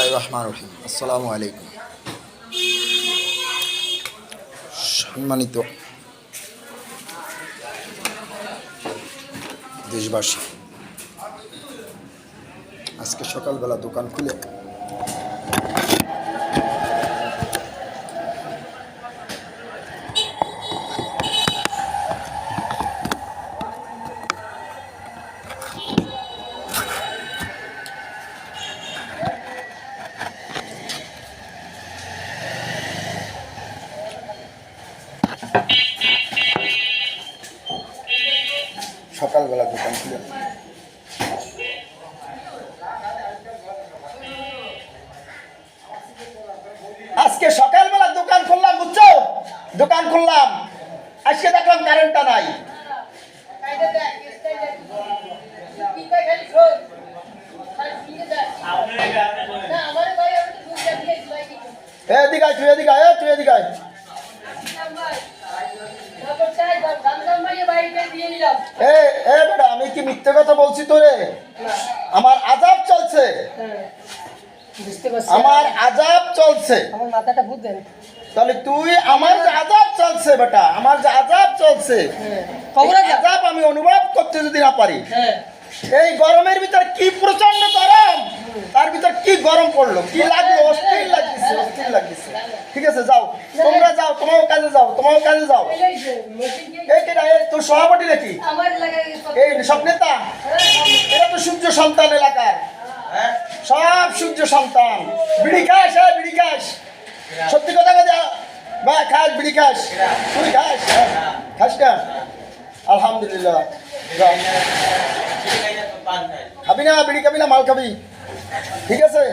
বিসমিল্লাহির রহমানির রহিম। আসসালামু আলাইকুম। সম্মানিত দেশবাসী, আজকে সকালবেলা দোকান খুলে আজকে সকালবেলা দোকান খুললাম, বুঝছো? দোকান খুললাম, আজকে দেখলাম কারেন্টটা নাই। আমি কি মিথ্যে কথা বলছি তোরে? আমার আজাব চলছে, আমার আজাব চলছে। আমার মাথাটা বুঝেন তাহলে তুই আমার যে আজাব চলছে বেটা, আমার যে আজাব চলছে, আজাব আমি অনুভব করতে যদি না পারি। এই গরমের ভিতর কি প্রচন্ড গরম, তার ভিতর কি গরম পড়লো, কি লাগলো, অস্থির লাগতেছে, অস্থির লাগতেছে। ঠিক আছে, যাও তোমরা, যাও তোমার কাজে, যাও তোমার কাজে যাও। এই কেডা, এই তোর সভাপতি নাকি? এই সব নেতা? এরা তো সূর্য সন্তান এলাকার, সব সূর্য সন্তান। বিড়ি খাস? হ্যাঁ বিড়ি খাস? সত্যি কথা কথা বা খাস? বিড়ি খাস? তুই খাস? খাস না? আলহামদুলিল্লাহ। খাবি না? বিড়ি খাবি না? মাল খাবি? ঠিক আছে।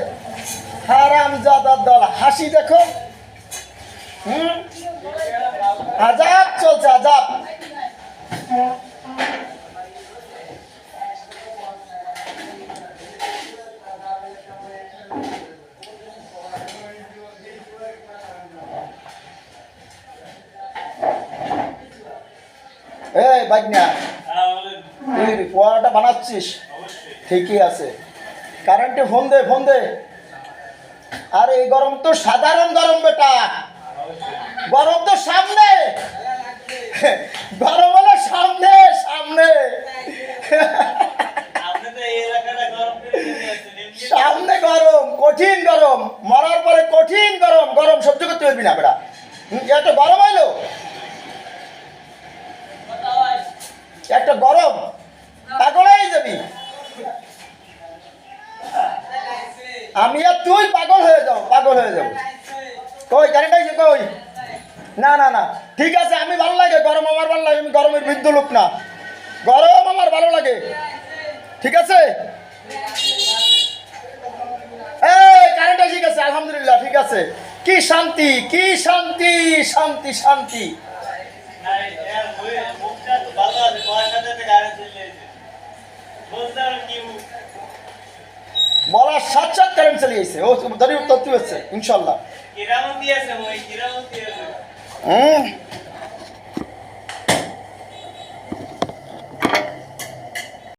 হারাম জাদার দল, হাসি দেখো। আজাব চলছে, আজাব। এই বাগনা, তুই পোয়াটা বানাচ্ছিস? ঠিকই আছে, কারেন্টে ফোন দে, ফোন দে। আর এই গরম তো সাধারণ গরম বেটা, গরম তো সামনে, গরম হলো সামনে, সামনে সামনে গরম, কঠিন গরম, মরার পরে কঠিন গরম। গরম সহ্য করতে পারবি না বেটা। এত গরম হইলো, একটা গরম, পাগল হয়ে যাবি। আমি আর তুই পাগল হয়ে যাও, পাগল হয়ে যাবো। কই কারেন্ট আইছে? কই? না না না, ঠিক আছে, আমি ভালো লাগে গরম, আমার ভালো লাগে। আমি গরমের বৃদ্ধ লোক না, গরম আমার ভালো লাগে। ঠিক আছে, এই কারেন্ট আইছে, ঠিক আছে, আলহামদুলিল্লাহ। ঠিক আছে, কি শান্তি, কি শান্তি, শান্তি শান্তি। বলার সাত সাত কারেন্ট চলে গেছে, ও ধরে উত্তর হচ্ছে ইনশাল্লাহ।